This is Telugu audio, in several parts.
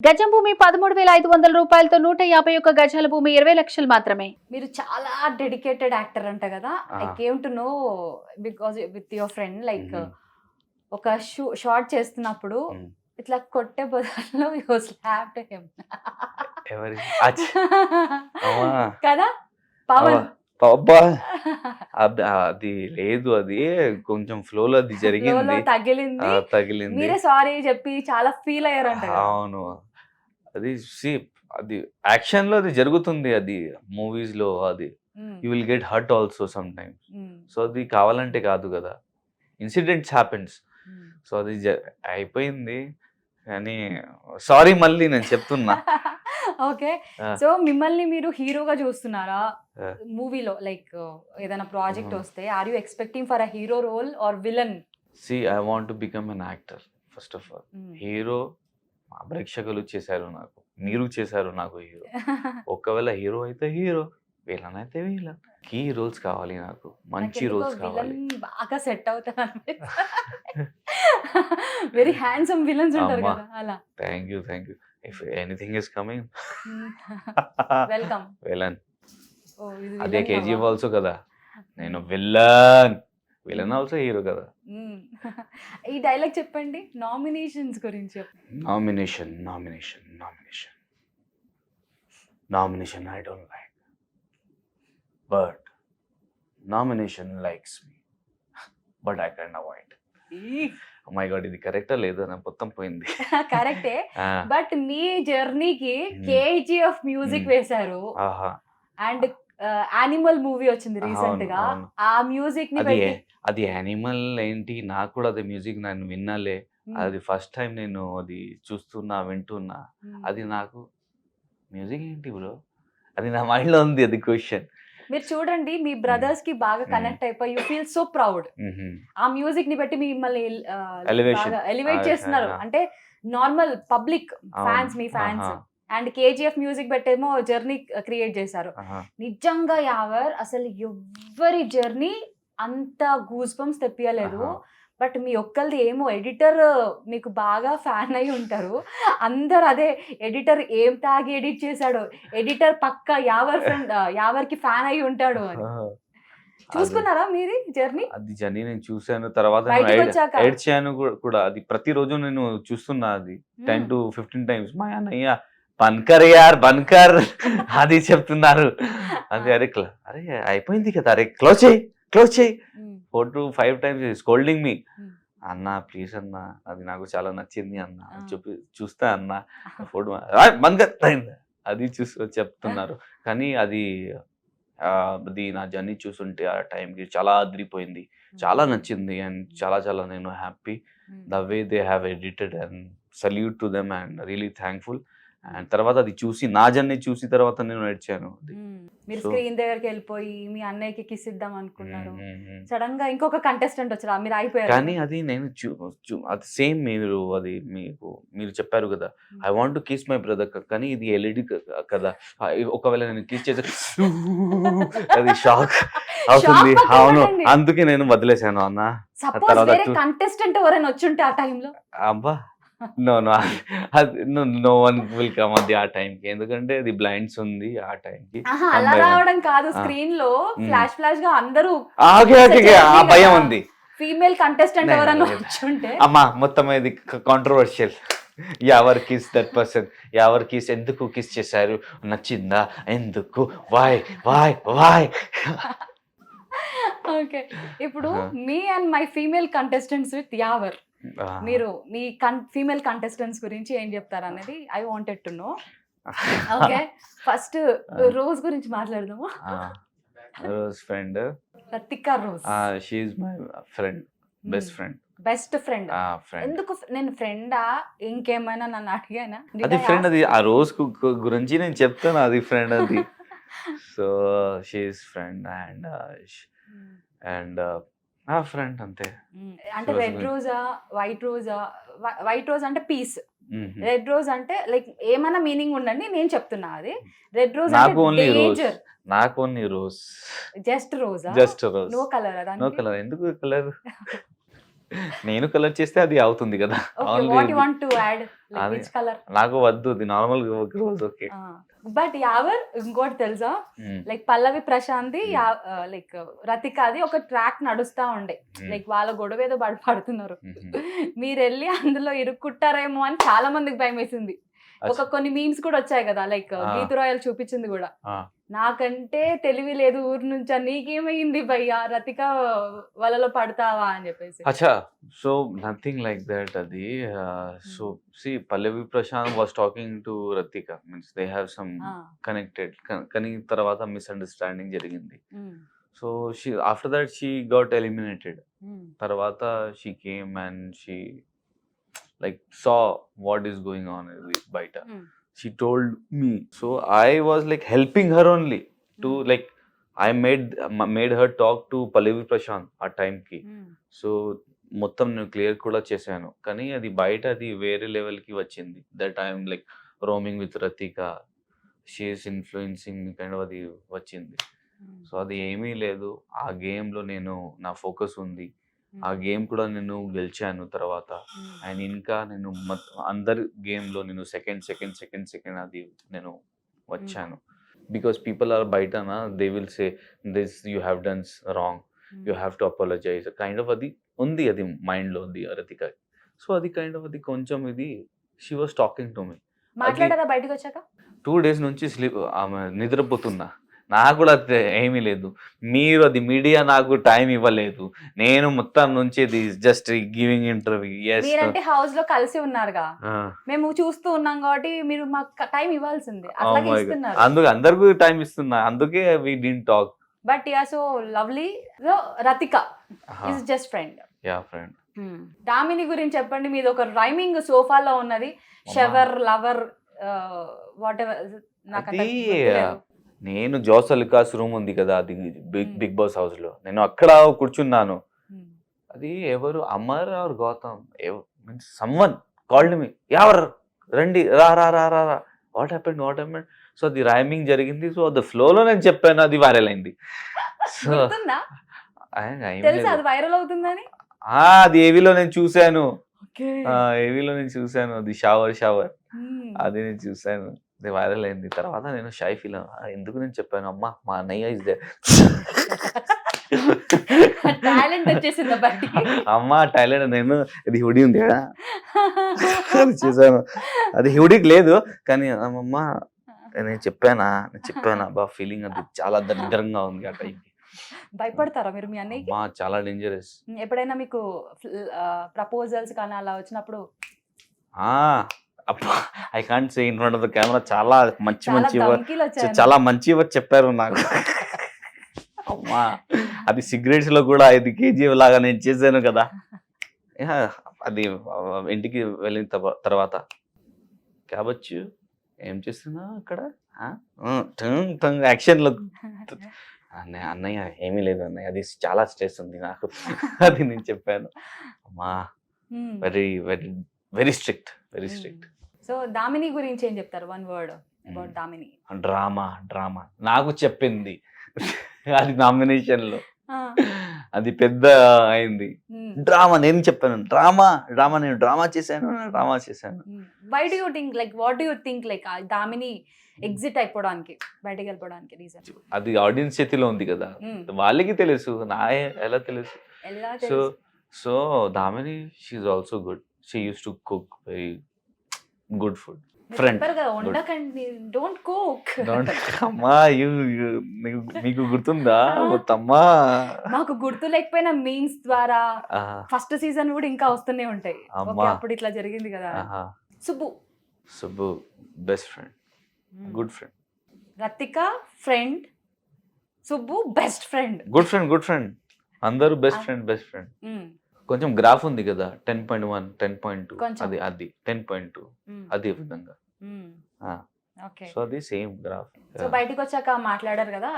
గజం భూమి 13,500 రూపాయలతో 151 గజాల భూమి 20 లక్షలు మాత్రమే. మీరు చాలా డెడికేటెడ్ యాక్టర్ అంట కదా. I came to know because with your friend like ఒక షార్ట్ చేస్తున్నప్పుడు ఇట్లా కొట్టే బదులు యు స్లాప్డ్ హిమ్ కదా పవన్. అది లేదు, అది కొంచెం ఫ్లోలో అది జరిగింది, తగిలింది. మీరే సారీ చెప్పి చాలా ఫీల్ అయ్యారంట. అవును, అది అది యాక్షన్ లో అది జరుగుతుంది, అది మూవీస్ లో అది you will get hurt also some times. So అది కావాలంటే కాదు కదా, ఇన్సిడెంట్స్ హ్యాపెన్స్. సో అది అయిపోయింది కానీ సారీ మళ్ళీ నేను చెప్తున్నా. ఓకే, సో మిమ్మల్ని మీరు హీరోగా చూస్తున్నారా మూవీలో? లైక్ ఏదైనా ప్రాజెక్ట్ వస్తే are you expecting for a hero role or villain? I want to become an actor first of all. Hero మా ప్రేక్షకులు చేశారు నాకు, మీరు చేశారు నాకు హీరో. ఒకవేళ హీరో అయితే హీరో, విలన్ అయితే విలన్. కీ రోల్స్ కావాలి నాకు, మంచి రోల్స్ కావాలి. బాగా సెట్ అవుతారు, వెరీ హ్యాండ్సమ్ విలన్స్ ఉంటారు కదా అలా. Thank you. If anything is coming welcome. Villain అదే కేజీఎఫ్ ఆల్సో కదా, నేను విలన్ ఆల్సో హీరో కదా. ఈ డైలాగ్ చెప్పండి, నామినేషన్స్ గురించి. Nomination I don't like, but nomination likes me, but I can avoid. My God, ఇది కరెక్టా లేదా? నా మొత్తం పోయింది. కరెక్టే, బట్ మీ జర్నీకి కేజీఎఫ్ మ్యూజిక్ వేశారు అండ్ యానిమల్ మూవీ వచ్చింది రీసెంట్ గా. ఆ మ్యూజిక్ ని అది యానిమల్ ఏంటి, నాకు కూడా అది మ్యూజిక్ నేను విన్నాలే. అది ఫస్ట్ టైం నేను అది వింటున్నా. అది నాకు మ్యూజిక్ ఏంటి బ్రో, అది నా మైండ్ లో ఉంది, అది క్వశ్చన్. మీరు చూడండి, మీ బ్రదర్స్ కి బాగా కనెక్ట్ అయిపోయి యూ ఫీల్ సో ప్రౌడ్. ఆ మ్యూజిక్ ని బట్టి మిమ్మల్ని ఎలివేట్ చేస్తున్నారు. అంటే నార్మల్ పబ్లిక్ ఫ్యాన్స్, మీ ఫ్యాన్స్, అండ్ కేజీఎఫ్ మ్యూజిక్ పెట్టేమో జర్నీ క్రియేట్ చేశారు. నిజంగా యావర్ అసలు ఎవ్వరి జర్నీ అంత గూస్ బంప్స్ తెప్పియలేదు. బట్ మీ ఒక్కరిది ఏమో ఎడిటర్ మీకు బాగా ఫ్యాన్ అయి ఉంటారు. అందరు అదే ఎడిటర్ ఏం తాగి ఎడిట్ చేశాడు, ఎడిటర్ పక్క యావర్కి ఫ్యాన్ అయి ఉంటాడు అని. చూసుకున్నారా మీది జర్నీ? అది జర్నీ నేను చూసాను, తర్వాత ఎడిట్ చేయను కూడా. అది ప్రతిరోజు నేను చూస్తున్నా, అది 10 to 15 times. మా అన్నయ్య బన్కర్ యార్ బన్కర్ అది చెప్తున్నారు. అది అరే అయిపోయింది కదా, అరే క్లోజ్ చేయి 4 to 5 times స్కోల్డింగ్ మీ. అన్న ప్లీజ్ అన్న, అది నాకు చాలా నచ్చింది అన్న, చూస్తా అన్న, ఫోటో బన్కర్ అది చెప్తున్నారు. కానీ అది నా జర్నీ చూస్తుంటే ఆ టైంకి చాలా అదిరిపోయింది, చాలా నచ్చింది. అండ్ చాలా నేను happy the way they have edited and salute to them and really thankful. And తర్వాత అది చూసి, నా జర్నీ చూసి తర్వాత నేను నడిచాను. మీరు స్క్రీన్ దగ్గరికి వెళ్ళిపోయి మీ అన్నయ్యకి కిస్ ఇద్దాం అనుకున్నారు, సడన్ గా ఇంకొక కంటెస్టెంట్ వచ్చారా, మీరు అయిపోయారు. కానీ అది నేను అది సేమ్ మీరు చెప్పారు కదా, I want to kiss my brother, కానీ ఇది ఎల్ఈడి కదా, ఒకవేళ నేను కిస్ చేస్తే అది షాక్ అవుతుంది. అవును, అందుకే నేను వదిలేశాను అన్న. కంటెస్టెంట్ ఎవరైనా వచ్చుంటే ఆ టైంలో అబ్బా no one will come at ఆ టైంకి, ఎందుకంటే అది బ్లైండ్స్ ఉంది ఆ టైంకి. అలా రావడం కాదు, స్క్రీన్ లో ఫ్లాష్ గా అందరూ ఆ భయం ఉంది. ఫీమేల్ కంటెస్టెంట్ ఎవరైనా వచ్చుంటే అమ్మా మొత్తం ఇది కాంట్రవర్షియల్. ఎవరు కిస్ దట్ పర్సన్, ఎవరు కిస్, ఎందుకు కిస్ చేశారు, నచ్చిందా, ఎందుకు, వాయ్. ఓకే, ఇప్పుడు మీ and my female contestants with Yawar, మీరు మీ ఫీమేల్ కంటెస్టెంట్స్ గురించి ఏం చెప్తారు అనేది I wanted to know. Okay, first rose గురించి మాట్లాడదాము. Rose friend, Rathika rose. She is my friend, best friend. ఎందుకు నేను ఫ్రెండా, ఇంకేమైనా నన్ను అడిగానా? అది ఫ్రెండ్, అది ఆ రోజ్ గురించి నేను చెప్తాను, అది ఫ్రెండ్ అది. So she is friend and friend అంతే. అంటే రెడ్ రోజా, వైట్ రోజ్ అంటే పీస్, రెడ్ రోజ్ అంటే లైక్ ఏమైనా మీనింగ్ ఉండండి, నేను చెప్తున్నా. అది రెడ్ రోజ్ నాకు ఓన్లీ రోజ్, జస్ట్ రోజా, just rose, no colour. No colour, ఎందుకు కలర్? నేను కలర్ చేస్తే అది అవుతుంది కదా. Okay, what you want to add, like అది- విచ్ కలర్? నాకు వద్దు, అది నార్మల్ రోజు ఓకే. బట్ యావర్ ఇంకోటి తెలుసా, లైక్ పల్లవి ప్రశాంతి లైక్ రతికాది ఒక ట్రాక్ నడుస్తా ఉండే, లైక్ వాళ్ళ గొడవ ఏదో పడుతున్నారు, మీరు వెళ్ళి అందులో ఇరుక్కుంటారేమో అని చాలా మందికి భయం వేసింది. ఒక కొన్ని మీమ్స్ కూడా వచ్చాయి కదా, లైక్ గీతు రాయల్ చూపించింది కూడా, నాకంటే తెలివి లేదు ఊరు నుంచి, నీకేమైంది భయ్యా రతిక వలలో పడతావా అని చెప్పేసి. అచ్చా, సో నథింగ్ లైక్ దట్. అది so she Pallavi Prashanth was talking to Rathika, means they have some connected, కానీ తర్వాత మిస్అండర్స్టాండింగ్ జరిగింది. So she after that she got eliminated. తర్వాత she came and she like saw what is going on బయట. She told me, so I was like helping her only to like I made her talk to Pallavi Prashant ఆ time కి. సో మొత్తం నేను క్లియర్ కూడా చేశాను, కానీ అది బయట అది వేరే లెవెల్ కి వచ్చింది. That I'm like roaming with Rathika, she's influencing kind of అది వచ్చింది. సో అది ఏమీ లేదు, ఆ గేమ్ లో నేను నా ఫోకస్ ఉంది, ఆ గేమ్ కూడా నేను గెలిచాను తర్వాత. అండ్ ఇంకా నేను అందరి గేమ్ లో నేను సెకండ్ అది నేను వచ్చాను. బికాస్ పీపుల్ ఆర్ బయటనా, they will say this you have done wrong, you have to apologise kind of అది ఉంది, అది మైండ్ లో ఉంది రతిక. సో అది కైండ్ ఆఫ్ అది కొంచెం ఇది she was talking to me. మాట్లాడారా బయటకు వచ్చాక? 2 days నుంచి స్లీప్, ఆమె నిద్రపోతున్నా, నాకు కూడా ఏమీ లేదు. మీరు అది మీడియా నాకు టైం ఇవ్వలేదు, నేను మొత్తం నుంచి ఇది జస్ట్ గివింగ్ ఇంటర్వ్యూ. మీరంటే హౌస్ లో కలిసి ఉన్నారుగా, మేము చూస్తూ ఉన్నాం కాబట్టి మీరు మాకు టైం ఇవ్వాల్సిందే, అట్లాగే ఇస్తున్నారు. అందుకే అందరికీ టైం ఇస్తున్నా, అందుకే we didn't talk. But yeah so lovely. So Rathika is just friend. Yeah friend. Damini గురించి చెప్పండి. మీది ఒక రైమింగ్ సోఫాలో ఉన్నది, షవర్ లవర్ వాట్ ఎవర్. నేను జోస్ అలికాస్ రూమ్ ఉంది కదా, అది బిగ్ బాస్ హౌస్ లో, నేను అక్కడ కూర్చున్నాను. అది ఎవరు Amar or Gautam, someone called me, ఎవరు రండి రా రా రా రా, వాట్ హ్యాపెండ్. సో అది రైమింగ్ జరిగింది, సో అది ఫ్లో లో నేను చెప్పాను, అది వైరల్ అయింది. సో అది వైరల్ అవుతుందని అది ఏవీలో నేను చూశాను, అది షవర్ అది నేను చూశాను, అది వైరల్ అయింది. తర్వాత నేను షై ఫీల్ ఎందుకు నేను చెప్పాను, అమ్మా మా అన్నయ్య ఇస్ దేర్, అమ్మా టాలెంట్. నేను అది హుడీ ఉంది కదా అది చూసాను, అది హుడీకి లేదు, కానీ అమ్మమ్మ నేను చెప్పానా బా ఫీలింగ్ అది చాలా దరిద్రంగా ఉంది ఆ టైంకి. భయపడతారా మీరు మీ అన్నయ్యకి? చాలా డేంజరస్. ఎప్పుడైనా మీకు ప్రపోజల్స్ కానీ అలా వచ్చినప్పుడు? I can't say in front of the camera, చాలా మంచి చెప్పారు నాకు. అమ్మా అది సిగరెట్స్ లో కూడా 5 kg లాగా నేను చేశాను కదా. అది ఇంటికి వెళ్ళిన తర్వాత కాబచ్చు ఏం చేస్తున్నా అక్కడ యాక్షన్ లో, అన్నయ్య ఏమీ లేదు అన్నయ్య, అది చాలా స్ట్రెస్ ఉంది నాకు, అది నేను చెప్పాను. అమ్మా very very very strict. So Damini గురించి ఏం చెప్తారు? 1 word అబౌట్ దామిని. డ్రామా నాకు చెప్పింది, అది నామినేషన్ లో అది పెద్ద అయింది. డ్రామా నేను చెప్పాను, నేను డ్రామా చేశాను. Why do you think, like what do you think, like Damini exit అయిపోవడానికి, బయటకి వెళ్ళిపోవడానికి రీజన్? అది ఆడియన్స్ చేతిలో ఉంది కదా, వాళ్ళకి తెలుసు, నా ఎలా తెలుసు. So Damini she is also good, she use to cook very good food. Friend don't cook. అమ్మా మీకు గుర్తుందా మొత్తమ్మా? మాకు గుర్తు లేకపోయినా మీమ్స్ ద్వారా ఫస్ట్ సీజన్ కూడా ఇంకా వస్తూనే ఉంటాయి. అప్పుడు ఇట్లా జరిగింది కదా. Subbu best friend, good friend. Rathika friend, Subbu best friend, good friend. అందరూ బెస్ట్ ఫ్రెండ్. కొంచెం గ్రాఫ్ ఉంది కదా, 10.1 10.2 అది 10.2 అదే విధంగా. సో అది సేమ్ గ్రాఫ్. సో బయటికి వచ్చాక మాట్లాడారు కదా,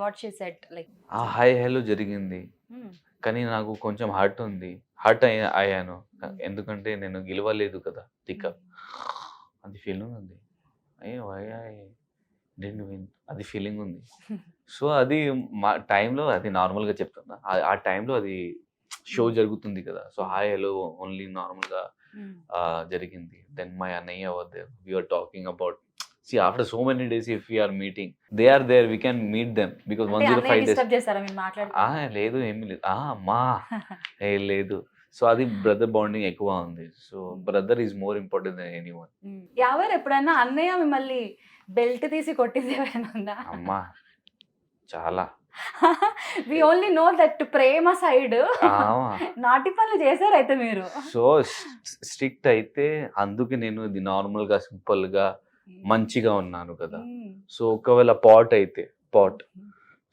what she said, like hi hello జరిగింది, కానీ నాకు కొంచెం హర్ట్ అయ్యాను, ఎందుకంటే నేను గెలవలేదు కదా టిక్, అది ఫీలింగ్ ఉంది. అది ఫీలింగ్ ఉంది. సో అది మా టైంలో అది నార్మల్గా చెప్తున్నా, ఆ టైంలో అది షో జరుగుతుంది కదా, so hi hello only normal గా జరిగింది. దెన్ మై అన్నయ్య we're talking about after so many days if we are meeting, they are there, we can meet them because 105 days disturb చేస్తారా మీరు మాట్లాడుతూ? లేదు ఏమి లేదు అమ్మా లేదు. సో అది బ్రదర్ బాండింగ్ ఎక్కువ ఉంది. So brother is more important than anyone. ఎవరు ఎప్పుడైనా అన్నయ్య మిమ్మల్ని బెల్ట్ తీసి కొట్టింది ఏమైనా ఉందా? అమ్మా చాలా. వి ఓన్లీ నో దట్ ప్రేమ సైడ్ నాటి పనులు చేశారు అయితే మీరు. సో స్ట్రిక్ట్ అయితే అందుకే నేను ఇది నార్మల్ గా సింపుల్ గా మంచిగా ఉన్నాను కదా. సో ఒకవేళ పాట్ అయితే pot,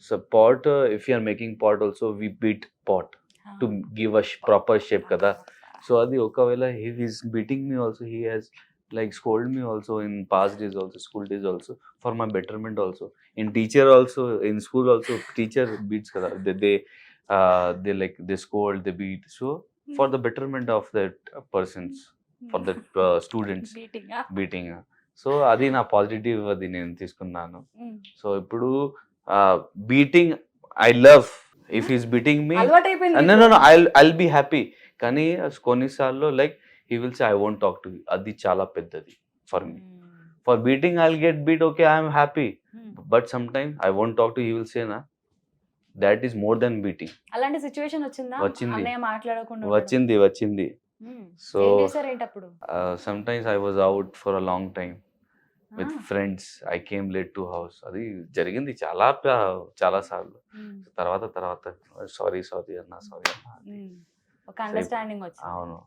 so pot if you're making pot also we beat pot to give a proper shape కదా. సో అది ఒకవేళ he is beating me also, he has like scold me also in past days also, school days also, for my betterment also. In teacher also, in school also, teacher beats kada, they like they scold, they beat, so for the betterment of that persons, for that students beating. So అది నా పాజిటివ్, అది నేను తీసుకున్నాను. సో ఇప్పుడు beating I love, if is beating me no I'll be happy. కానీ కొన్నిసార్లు like he will say I won't talk to you, adi chala peddadi for me. For beating I'll get beat, okay, I am happy, but sometimes I won't talk to you, he will say na that is more than beating. అలాంటి సిచువేషన్ వచ్చిందా? అన్నయ్య మాట్లాడకుండా వచ్చింది. సో ఏం చేశారు ఏంటి అప్పుడు? sometimes I was out for a long time with friends, I came late to house. అది జరిగింది చాలా సార్లు. తర్వాత సారీ అన్నా ఒక అండర్స్టాండింగ్ వచ్చింది. అవును.